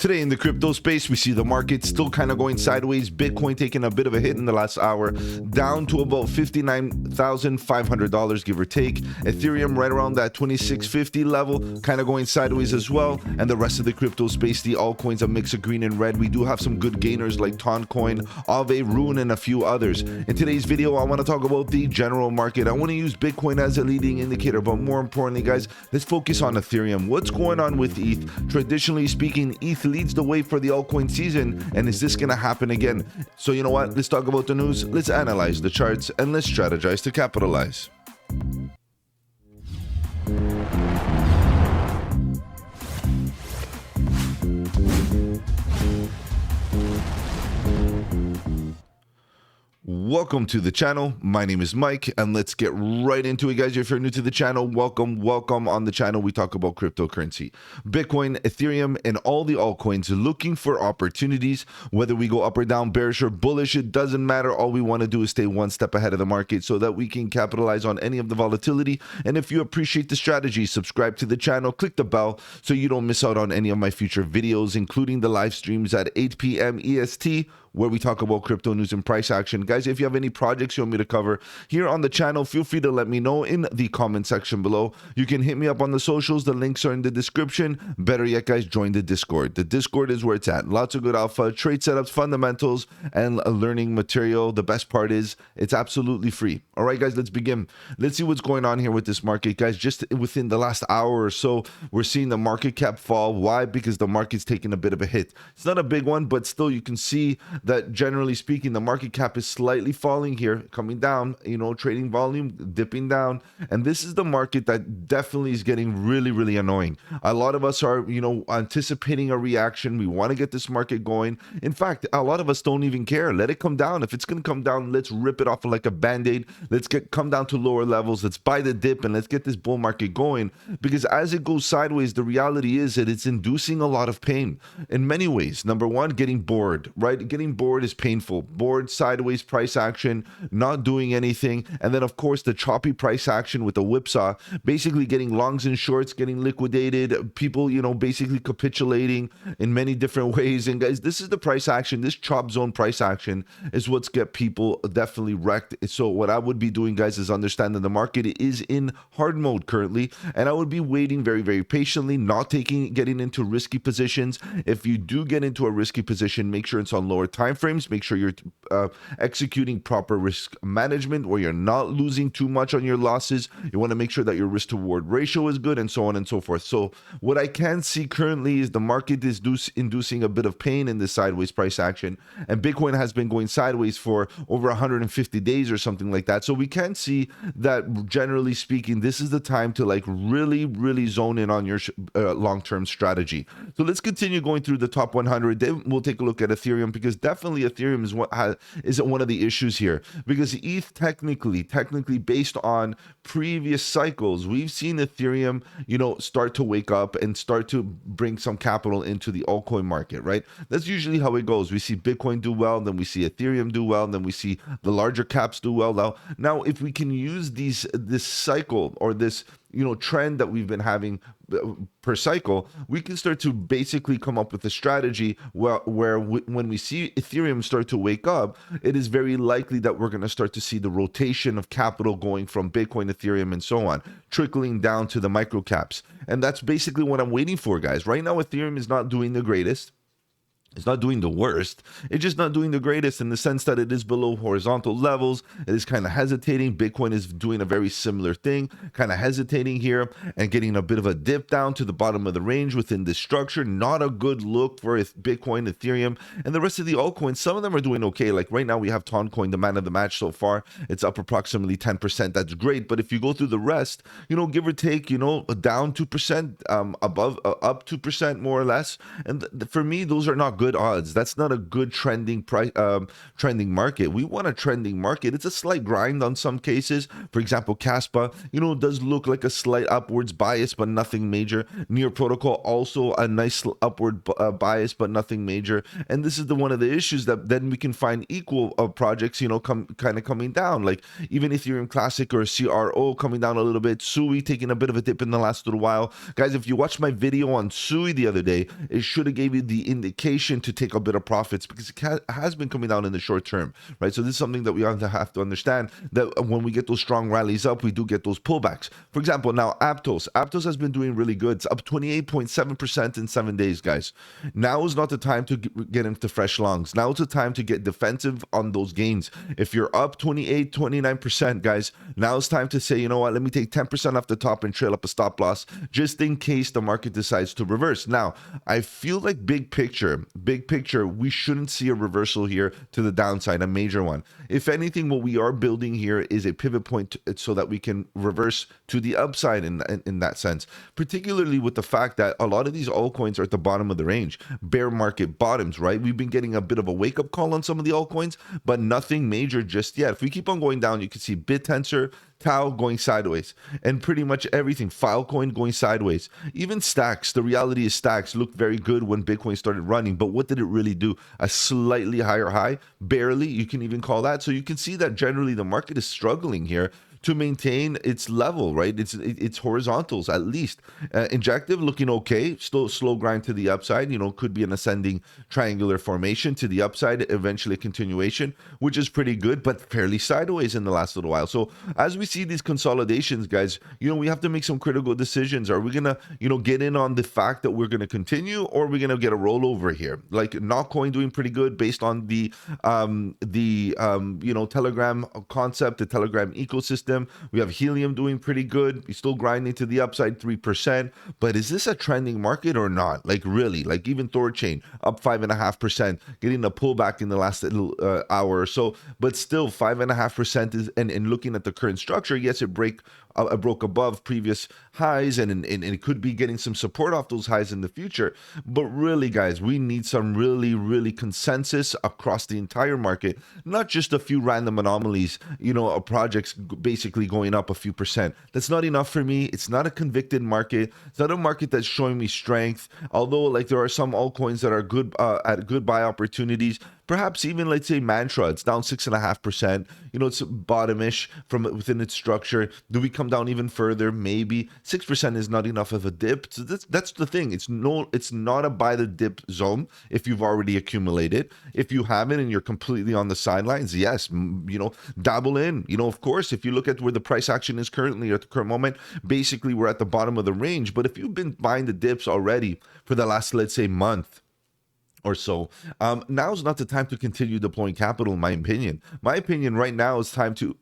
Today in the crypto space, we see the market still kind of going sideways. Bitcoin taking a bit of a hit in the last hour, down to about $59,500, give or take. Ethereum right around that 2650 level, kind of going sideways as well. And the rest of the crypto space, the altcoins, a mix of green and red. We do have some good gainers like Altcoin, Aave, Rune, and a few others. In today's video, I want to talk about the general market. I want to use Bitcoin as a leading indicator, but more importantly, guys, let's focus on Ethereum. What's going on with ETH? Traditionally speaking, ETH leads the way for the altcoin season, and is this gonna happen again? So you know what, let's talk about the news, let's analyze the charts, and let's strategize to capitalize. Welcome to the channel. My name is Mike, and let's get right into it, guys. If you're new to the channel, welcome on the channel. We talk about cryptocurrency, Bitcoin, Ethereum, and all the altcoins, looking for opportunities. Whether we go up or down, bearish or bullish, it doesn't matter. All we want to do is stay one step ahead of the market so that we can capitalize on any of the volatility. And if you appreciate the strategy, subscribe to the channel, click the bell so you don't miss out on any of my future videos, including the live streams at 8 p.m. EST, where we talk about crypto news and price action. Guys, if you have any projects you want me to cover here on the channel, feel free to let me know in the comment section below. You can hit me up on the socials. The links are in the description. Better yet, guys, join the Discord. The Discord is where it's at. Lots of good alpha, trade setups, fundamentals, and learning material. The best part is it's absolutely free. All right, guys, let's begin. Let's see what's going on here with this market, guys. Just within the last hour or so, we're seeing the market cap fall. Why? Because the market's taking a bit of a hit. It's not a big one, but still you can see that generally speaking, the market cap is slightly falling here, coming down, trading volume dipping down. And this is the market that definitely is getting really, really annoying. A lot of us are, anticipating a reaction. We want to get this market going. In fact, a lot of us don't even care. Let it come down. If it's going to come down, let's rip it off like a band-aid. Let's come down to lower levels. Let's buy the dip and let's get this bull market going. Because as it goes sideways, the reality is that it's inducing a lot of pain in many ways. Number one, getting bored, right? Getting bored is painful. Bored, sideways price action, not doing anything. And then of course the choppy price action with the whipsaw, basically getting longs and shorts, getting liquidated, people, basically capitulating in many different ways. And guys, this is the price action. This chop zone price action is what's get people definitely wrecked. So what I would be doing, guys, is understanding the market is in hard mode currently, and I would be waiting very, very patiently, not getting into risky positions. If you do get into a risky position, make sure it's on lower time frames. Make sure you're executing proper risk management where you're not losing too much on your losses. You want to make sure that your risk to reward ratio is good, and so on and so forth. So what I can see currently is the market is inducing a bit of pain in this sideways price action, and Bitcoin has been going sideways for over 150 days or something like that. So we can see that generally speaking, this is the time to really zone in on your long-term strategy. So let's continue going through the top 100. Then we'll take a look at Ethereum, because definitely Ethereum isn't one of the issues here, because ETH technically based on previous cycles, we've seen Ethereum start to wake up and start to bring some capital into the altcoin market, right? That's usually how it goes. We see Bitcoin do well, then we see Ethereum do well, and then we see the larger caps do well. Now if we can use this cycle or this trend that we've been having per cycle, we can start to basically come up with a strategy where when we see Ethereum start to wake up, it is very likely that we're going to start to see the rotation of capital going from Bitcoin, Ethereum, and so on, trickling down to the micro caps. And that's basically what I'm waiting for, guys. Right now, Ethereum is not doing the greatest. It's not doing the worst. It's just not doing the greatest in the sense that it is below horizontal levels. It is kind of hesitating. Bitcoin is doing a very similar thing, kind of hesitating here and getting a bit of a dip down to the bottom of the range within this structure. Not a good look for Bitcoin, Ethereum, and the rest of the altcoins. Some of them are doing okay. Like right now we have Altcoin, the man of the match so far. It's up approximately 10%. That's great. But if you go through the rest, give or take, down 2%, above, up 2% more or less. And for me, those are not good odds. That's not a good trending trending market. We want a trending market. It's a slight grind on some cases. For example, Caspa, does look like a slight upwards bias, but nothing major. Near Protocol, also a nice upward bias, but nothing major. And this is one of the issues that then we can find equal projects, kind of coming down, like even Ethereum Classic or CRO coming down a little bit. Sui taking a bit of a dip in the last little while. Guys, if you watched my video on Sui the other day, it should have gave you the indication to take a bit of profits, because it has been coming down in the short term, right? So this is something that we have to understand, that when we get those strong rallies up, we do get those pullbacks. For example, now Aptos has been doing really good. It's up 28.7% in 7 days, guys. Now is not the time to get into fresh longs. Now is the time to get defensive on those gains. If you're up 28, 29%, guys, now it's time to say, you know what, let me take 10% off the top and trail up a stop loss, just in case the market decides to reverse. Now, I feel like big picture, we shouldn't see a reversal here to the downside, a major one. If anything, what we are building here is a pivot point so that we can reverse to the upside in that sense, particularly with the fact that a lot of these altcoins are at the bottom of the range, bear market bottoms, right? We've been getting a bit of a wake-up call on some of the altcoins, but nothing major just yet. If we keep on going down, you can see BitTensor, Tau going sideways, and pretty much everything. Filecoin going sideways. Even Stacks, the reality is Stacks looked very good when Bitcoin started running, but what did it really do? A slightly higher high, barely, you can even call that. So you can see that generally the market is struggling here to maintain its level, right? It's horizontals at least. Injective looking okay, still slow grind to the upside, could be an ascending triangular formation to the upside, eventually a continuation, which is pretty good, but fairly sideways in the last little while. So as we see these consolidations, guys, we have to make some critical decisions. Are we gonna, get in on the fact that we're gonna continue, or are we gonna get a rollover here? Like Altcoin doing pretty good based on the Telegram concept, the Telegram ecosystem. We have Helium doing pretty good. He's still grinding to the upside 3%. But is this a trending market or not? Like really, like even Thorchain up 5.5%, getting a pullback in the last little hour or so. But still 5.5% is, and looking at the current structure, yes, it broke above previous highs, and it could be getting some support off those highs in the future. But really, guys, we need some really consensus across the entire market, not just a few random anomalies, projects basically going up a few percent. That's not enough for me. It's not a convicted market. It's not a market that's showing me strength. Although, like, there are some altcoins that are good at good buy opportunities. Perhaps even, let's say, Mantra, it's down 6.5%. It's bottomish from within its structure. Do we come down even further? Maybe 6% is not enough of a dip. So that's the thing. It's not a buy the dip zone if you've already accumulated. If you haven't and you're completely on the sidelines, yes, dabble in. Of course, if you look at where the price action is currently at the current moment, basically we're at the bottom of the range. But if you've been buying the dips already for the last, let's say, month or so, now's not the time to continue deploying capital, in my opinion. My opinion right now is time to,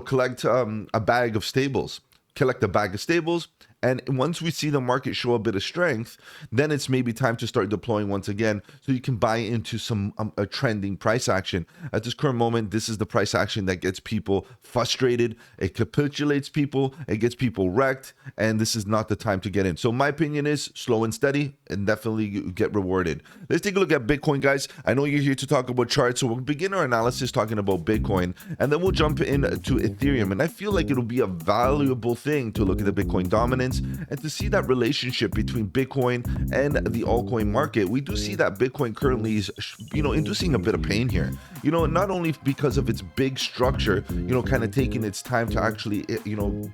collect a bag of stables. Collect a bag of stables, and once we see the market show a bit of strength, then it's maybe time to start deploying once again, so you can buy into some a trending price action. At this current moment, this is the price action that gets people frustrated. It capitulates people, it gets people wrecked, and this is not the time to get in. So my opinion is slow and steady, and definitely you get rewarded. Let's take a look at Bitcoin, guys. I know you're here to talk about charts, so we'll begin our analysis talking about Bitcoin, and then we'll jump into Ethereum. And I feel like it'll be a valuable thing to look at the Bitcoin dominance and to see that relationship between Bitcoin and the altcoin market. We do see that Bitcoin currently is, inducing a bit of pain here. Not only because of its big structure, kind of taking its time to actually,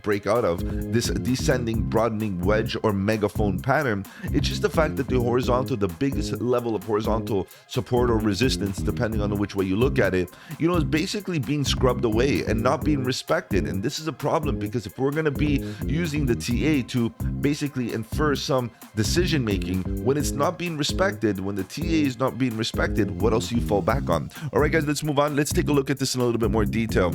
break out of this descending, broadening wedge or megaphone pattern. It's just the fact that the biggest level of horizontal support or resistance, depending on which way you look at it, is basically being scrubbed away and not being respected. And this is a problem, because if we're going to be using the TA to basically infer some decision making when it's not being respected, when the TA is not being respected, what else do you fall back on? All right, guys, let's move on. Let's take a look at this in a little bit more detail.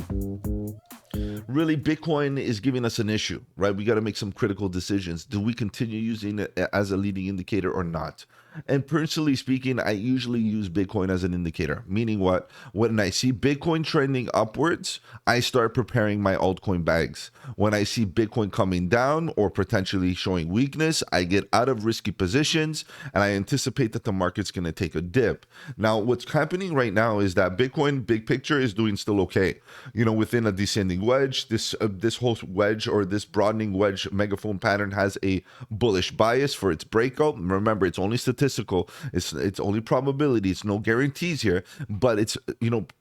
really Bitcoin is giving us an issue, right? We got to make some critical decisions. Do we continue using it as a leading indicator or not? And personally speaking, I usually use Bitcoin as an indicator, meaning what? When I see Bitcoin trending upwards, I start preparing my altcoin bags. When I see Bitcoin coming down or potentially showing weakness, I get out of risky positions and I anticipate that the market's going to take a dip. Now, what's happening right now is that Bitcoin, big picture, is doing still okay. Within a descending wedge, this whole wedge or this broadening wedge megaphone pattern has a bullish bias for its breakout. Remember, it's only statistical. It's only probability. It's no guarantees here, but it's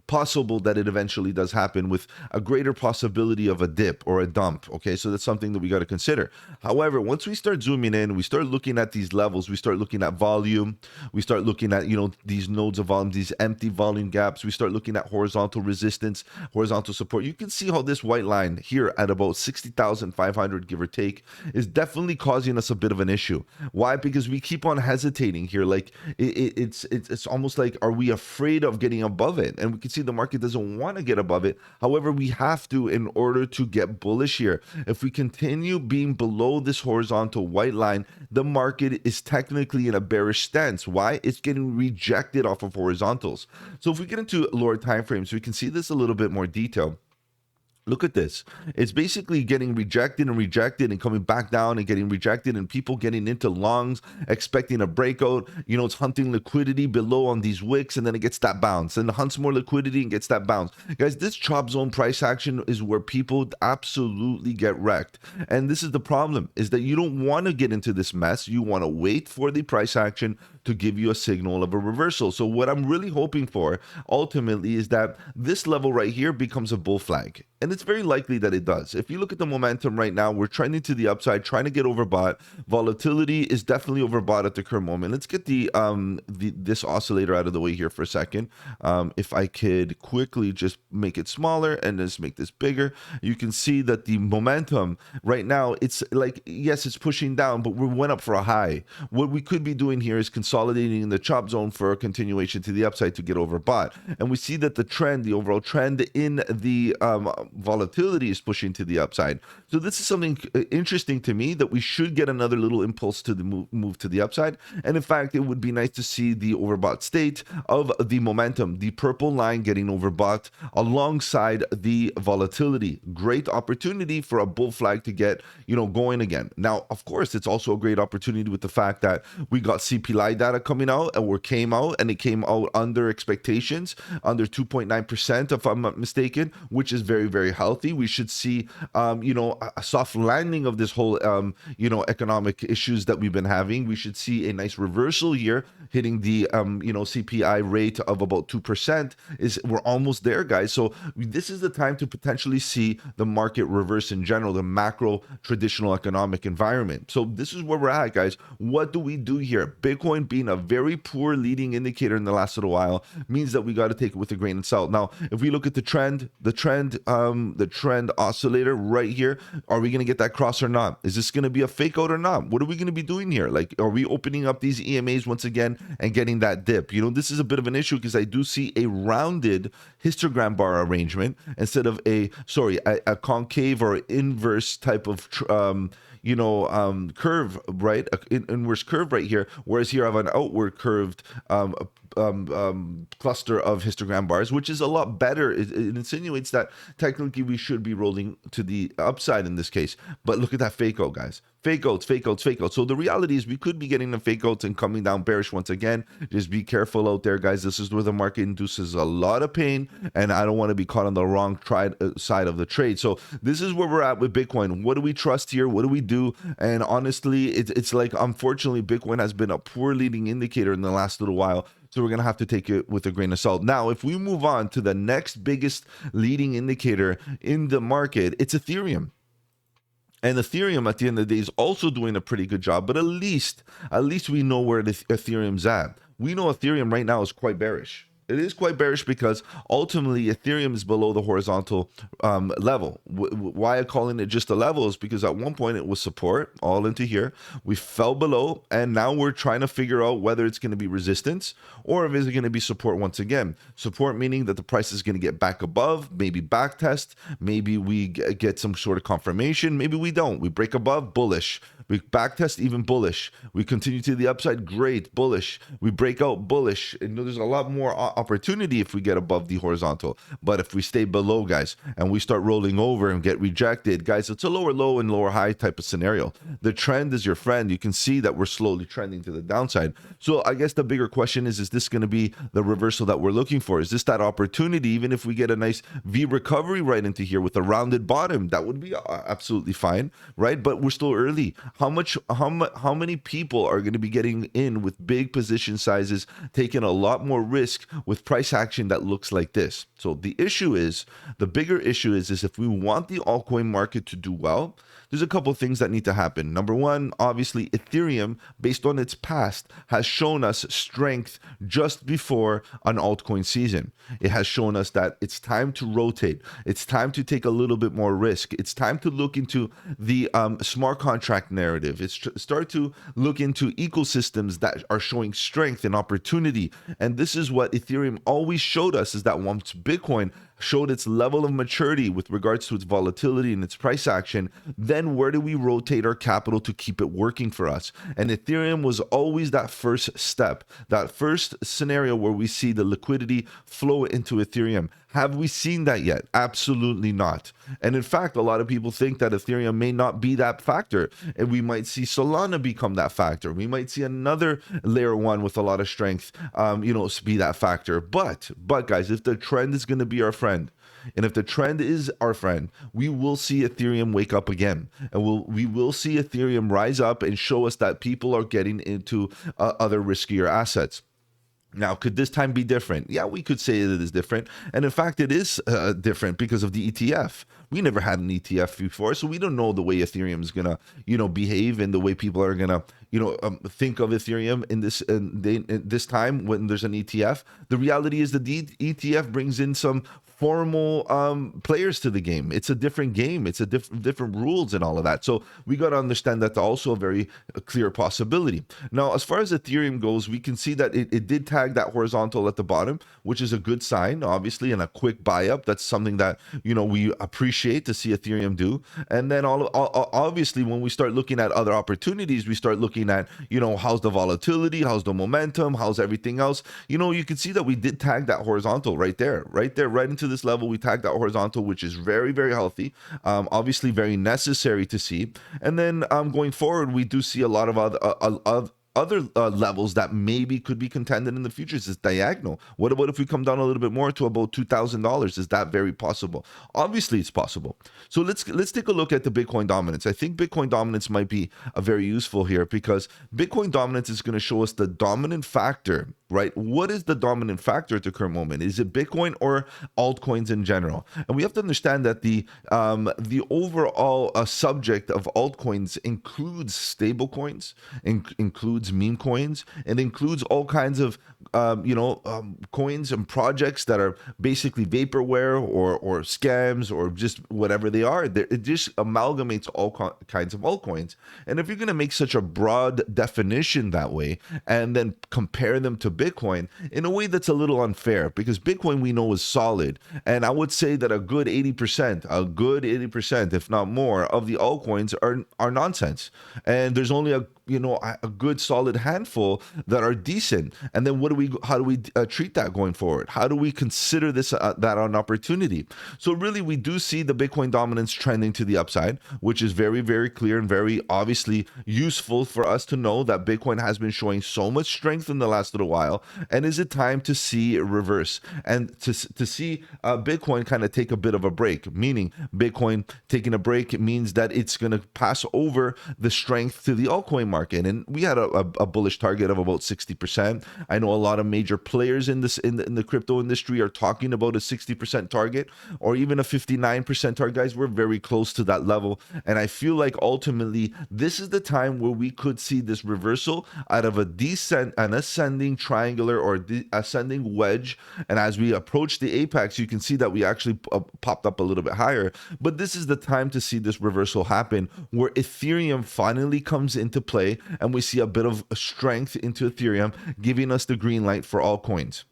possible that it eventually does happen with a greater possibility of a dip or a dump. Okay, so that's something that we got to consider. However, once we start zooming in, we start looking at these levels, we start looking at volume, we start looking at these nodes of volume, these empty volume gaps, we start looking at horizontal resistance, horizontal support. You can see how this white line here at about 60,500, give or take, is definitely causing us a bit of an issue. Why? Because we keep on hesitating here. Like it's almost like, are we afraid of getting above it? And we can see the market doesn't want to get above it. However, we have to in order to get bullish here. If we continue being below this horizontal white line, the market is technically in a bearish stance. Why? It's getting rejected off of horizontals. So if we get into lower time frames, we can see this a little bit more detail. Look at this. It's basically getting rejected and coming back down and getting rejected, and people getting into longs, expecting a breakout. It's hunting liquidity below on these wicks, and then it gets that bounce, and hunts more liquidity and gets that bounce. Guys, this chop zone price action is where people absolutely get wrecked. And this is the problem, is that you don't want to get into this mess. You want to wait for the price action to give you a signal of a reversal. So what I'm really hoping for ultimately is that this level right here becomes a bull flag. And it's very likely that it does. If you look at the momentum right now, we're trending to the upside, trying to get overbought. Volatility is definitely overbought at the current moment. Let's get this oscillator out of the way here for a second. If I could quickly just make it smaller and just make this bigger, you can see that the momentum right now, it's like, yes, it's pushing down, but we went up for a high. What we could be doing here is consolidating in the chop zone for a continuation to the upside to get overbought. And we see that the overall trend in the volatility is pushing to the upside. So this is something interesting to me, that we should get another little impulse to the move to the upside. And in fact, it would be nice to see the overbought state of the momentum, the purple line getting overbought alongside the volatility. Great opportunity for a bull flag to get going again. Now, of course, it's also a great opportunity with the fact that we got CPI data coming out, and it came out under expectations, under 2.9%, if I'm not mistaken, which is very, very healthy. We should see, a soft landing of this whole, economic issues that we've been having. We should see a nice reversal here, hitting the, CPI rate of about 2%. We're almost there, guys. So this is the time to potentially see the market reverse in general, the macro traditional economic environment. So this is where we're at, guys. What do we do here? Bitcoin being a very poor leading indicator in the last little while means that we got to take it with a grain of salt. Now, if we look at the trend oscillator right here, are we going to get that cross or not? Is this going to be a fake out or not? What are we going to be doing here? Like, are we opening up these EMAs once again and getting that dip? This is a bit of an issue because I do see a rounded histogram bar arrangement instead of a concave or inverse type of curve, right? Inverse curve right here, whereas here I have an outward curved cluster of histogram bars, which is a lot better. It insinuates that technically we should be rolling to the upside in this case. But look at that fake out, guys. Fake outs. So the reality is we could be getting the fake outs and coming down bearish once again. Just be careful out there, guys. This is where the market induces a lot of pain, and I don't want to be caught on the wrong side of the trade. So this is where we're at with Bitcoin. What do we trust here? What do we do? And honestly, it's like, unfortunately, Bitcoin has been a poor leading indicator in the last little while. So we're going to have to take it with a grain of salt. Now, if we move on to the next biggest leading indicator in the market, it's Ethereum. And Ethereum, at the end of the day, is also doing a pretty good job. But at least we know where Ethereum's at. We know Ethereum right now is quite bearish. It is quite bearish because ultimately Ethereum is below the horizontal level. Why I'm calling it just a level is because at one point it was support all into here. We fell below, and now we're trying to figure out whether it's going to be resistance or if it's going to be support once again. Support meaning that the price is going to get back above, maybe back test, maybe we get some sort of confirmation, maybe we don't. We break above, bullish. We back test, even bullish. We continue to the upside, great, bullish. We break out, bullish. And there's a lot more opportunity if we get above the horizontal. But if we stay below, guys, and we start rolling over and get rejected, guys, it's a lower low and lower high type of scenario. The trend is your friend. You can see that we're slowly trending to the downside. So I guess the bigger question is this going to be the reversal that we're looking for? Is this that opportunity? Even if we get a nice V recovery right into here with a rounded bottom, that would be absolutely fine, right? But we're still early. How many people are going to be getting in with big position sizes, taking a lot more risk with price action that looks like this? So the bigger issue is if we want the altcoin market to do well, there's a couple of things that need to happen. Number one, obviously, Ethereum, based on its past, has shown us strength just before an altcoin season. It has shown us that it's time to rotate. It's time to take a little bit more risk. It's time to look into the smart contract narrative. It's start to look into ecosystems that are showing strength and opportunity. And this is what Ethereum always showed us, is that once Bitcoin showed its level of maturity with regards to its volatility and its price action, then where do we rotate our capital to keep it working for us? And Ethereum was always that first step, that first scenario where we see the liquidity flow into Ethereum. Have we seen that yet? Absolutely not. And in fact, a lot of people think that Ethereum may not be that factor, and we might see Solana become that factor. We might see another layer one with a lot of strength, be that factor. But guys, if the trend is going to be our friend, and if the trend is our friend, we will see Ethereum wake up again, and we will see Ethereum rise up and show us that people are getting into other riskier assets. Now, could this time be different? Yeah, we could say that it is different. And in fact, it is different because of the ETF. We never had an ETF before, so we don't know the way Ethereum is going to, behave, and the way people are going to, think of Ethereum in this time when there's an ETF. The reality is that the ETF brings in some formal players to the game. It's a different game. It's a different rules and all of that. So we got to understand that's also a very clear possibility. Now, as far as Ethereum goes, we can see that it did tag that horizontal at the bottom, which is a good sign, obviously, and a quick buy up. That's something that, we appreciate to see Ethereum do. And then obviously, when we start looking at other opportunities, we start looking at, how's the volatility, how's the momentum, how's everything else. You can see that we did tag that horizontal right there, right into this level. We tagged that horizontal, which is very, very healthy, obviously very necessary to see. And then going forward, we do see a lot of other levels that maybe could be contended in the future. Is diagonal. What about if we come down a little bit more to about $2,000? Is that very possible? Obviously, it's possible. So let's take a look at the Bitcoin dominance. I think Bitcoin dominance might be very useful here, because Bitcoin dominance is going to show us the dominant factor, right? What is the dominant factor at the current moment? Is it Bitcoin or altcoins in general? And we have to understand that the overall subject of altcoins includes stable coins, includes meme coins, and includes all kinds of coins and projects that are basically vaporware or scams or just whatever they are. It just amalgamates all kinds of altcoins. And if you're going to make such a broad definition that way and then compare them to Bitcoin in a way that's a little unfair, because Bitcoin we know is solid, and I would say that a good 80%, if not more, of the altcoins are nonsense, and there's only a good solid handful that are decent. And then how do we treat that going forward? How do we consider this that an opportunity? So really, we do see the Bitcoin dominance trending to the upside, which is very, very clear and very obviously useful for us to know that Bitcoin has been showing so much strength in the last little while. And is it time to see it reverse and to see Bitcoin kind of take a bit of a break? Meaning Bitcoin taking a break means that it's going to pass over the strength to the altcoin market, and we had a bullish target of about 60%. I know a lot of major players in the crypto industry are talking about a 60% target or even a 59% target. Guys, we're very close to that level, and I feel like ultimately this is the time where we could see this reversal out of an ascending triangular or ascending wedge. And as we approach the apex, you can see that we actually popped up a little bit higher. But this is the time to see this reversal happen, where Ethereum finally comes into play and we see a bit of strength into Ethereum, giving us the green light for altcoins.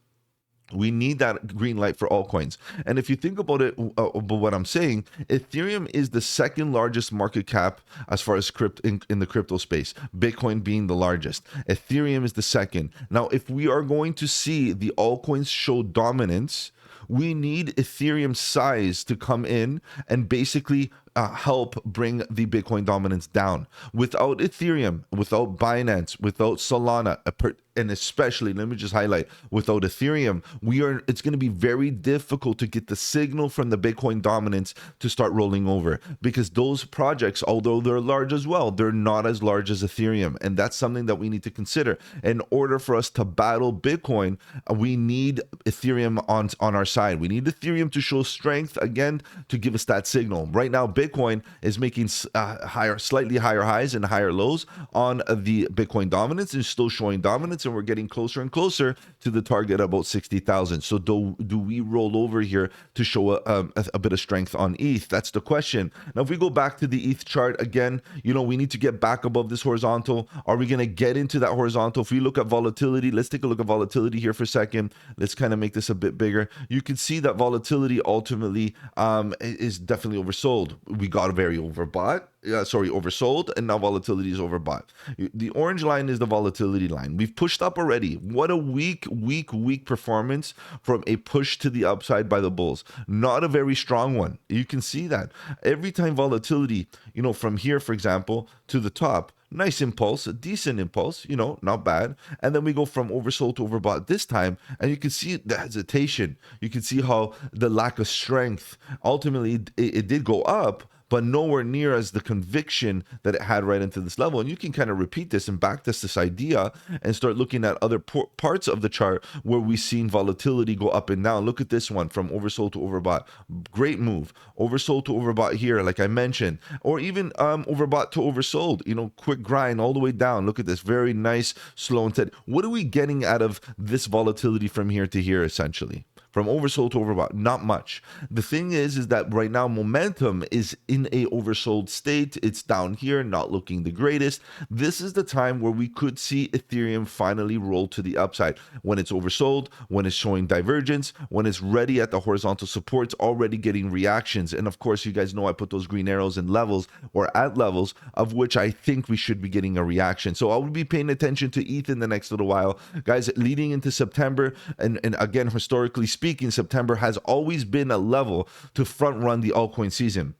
We need that green light for altcoins. And if you think about it, about what I'm saying, Ethereum is the second largest market cap as far as in the crypto space, Bitcoin being the largest. Ethereum is the second. Now, if we are going to see the altcoins show dominance, we need Ethereum size to come in and basically help bring the Bitcoin dominance down. Without Ethereum, without Binance, without Solana, and especially, let me just highlight, without Ethereum, it's going to be very difficult to get the signal from the Bitcoin dominance to start rolling over, because those projects, although they're large as well, they're not as large as Ethereum. And that's something that we need to consider. In order for us to battle Bitcoin, we need Ethereum on our side. We need Ethereum to show strength again to give us that signal. Right now, Bitcoin is making slightly higher highs and higher lows on the Bitcoin dominance, and still showing dominance, and we're getting closer and closer to the target about 60,000. So do we roll over here to show a bit of strength on ETH? That's the question. Now, if we go back to the ETH chart again, we need to get back above this horizontal. Are we going to get into that horizontal? If we look at volatility, let's take a look at volatility here for a second. Let's kind of make this a bit bigger. You can see that volatility ultimately is definitely oversold. We got very oversold, and now volatility is overbought. The orange line is the volatility line. We've pushed up already. What a weak performance from a push to the upside by the bulls. Not a very strong one. You can see that every time volatility, from here, for example, to the top, nice impulse, a decent impulse, not bad. And then we go from oversold to overbought this time, and you can see the hesitation. You can see how the lack of strength, ultimately it did go up, but nowhere near as the conviction that it had right into this level. And you can kind of repeat this and backtest this idea and start looking at other parts of the chart where we've seen volatility go up and down. Look at this one, from oversold to overbought. Great move. Oversold to overbought here, like I mentioned, or even overbought to oversold, quick grind all the way down. Look at this, very nice, slow and steady. What are we getting out of this volatility from here to here, essentially? From oversold to overbought, not much. The thing is that right now momentum is in a oversold state. It's down here, not looking the greatest. This is the time where we could see Ethereum finally roll to the upside. When it's oversold, when it's showing divergence, when it's ready at the horizontal supports, already getting reactions. And of course, you guys know I put those green arrows in levels, or at levels of which I think we should be getting a reaction. So I will be paying attention to ETH in the next little while. Guys, leading into September, and again, historically speaking, September has always been a level to front run the altcoin season,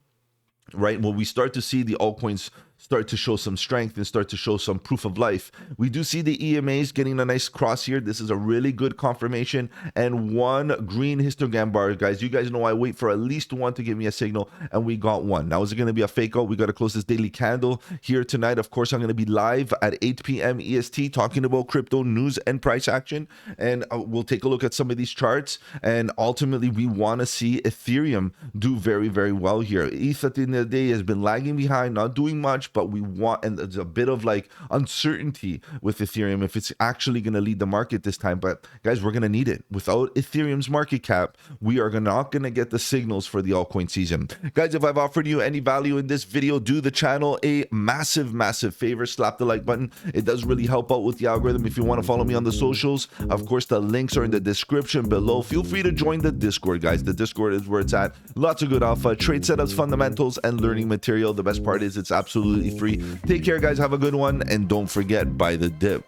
right? When we start to see the altcoins start to show some strength and start to show some proof of life. We do see the EMAs getting a nice cross here. This is a really good confirmation, and one green histogram bar, guys. You guys know I wait for at least one to give me a signal, and we got one. Now, is it going to be a fake out? We got to close this daily candle here tonight. Of course, I'm going to be live at 8 p.m. EST talking about crypto news and price action, and we'll take a look at some of these charts. And ultimately, we want to see Ethereum do very, very well here. ETH at the end of the day has been lagging behind, not doing much, but we want, and there's a bit of like uncertainty with Ethereum if it's actually going to lead the market this time. But guys, we're going to need it. Without Ethereum's market cap, we are not going to get the signals for the altcoin season. Guys, if I've offered you any value in this video, do the channel a massive favor. Slap the like button. It does really help out with the algorithm. If you want to follow me on the socials, of course, the links are in the description below. Feel free to join the Discord, guys. The Discord is where it's at. Lots of good alpha, trade setups, fundamentals, and learning material. The best part is it's absolutely free. Take care, guys. Have a good one, and don't forget, buy the dip.